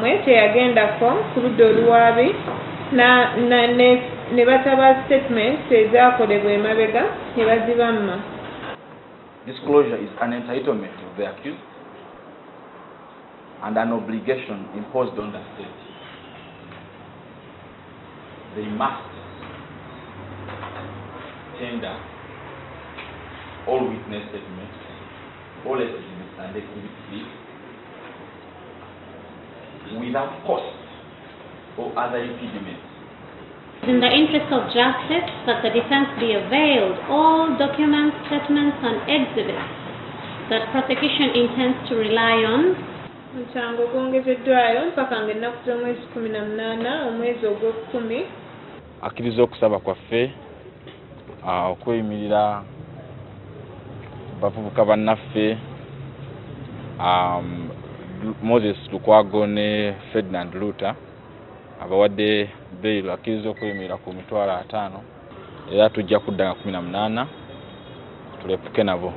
lwammwe teyagendako ku ludda oluwaabi ne bataba statement ezaakolebwa emabega ne bazibamma. Disclosure is an entitlement of the accused and an obligation imposed on the state. They must tender all witness statements, all exhibits and exhibit without cost or other impediment. In the interest of justice, that the defense be availed all documents, statements, and exhibits that prosecution intends to rely on. Omusango gwongezeddwayo mpaka ng'ennaku z'omwezi 18 omwezi ogw'Okumi. Akkiriza okusaba kwaffe okweyimirira bavubuka bannaffe Moses Lukwago ne Ferdinand Luther abawadde bail akkiriza okweyimirira ku mitwalo 5 era tujja kudda 18 tulepuke nabo.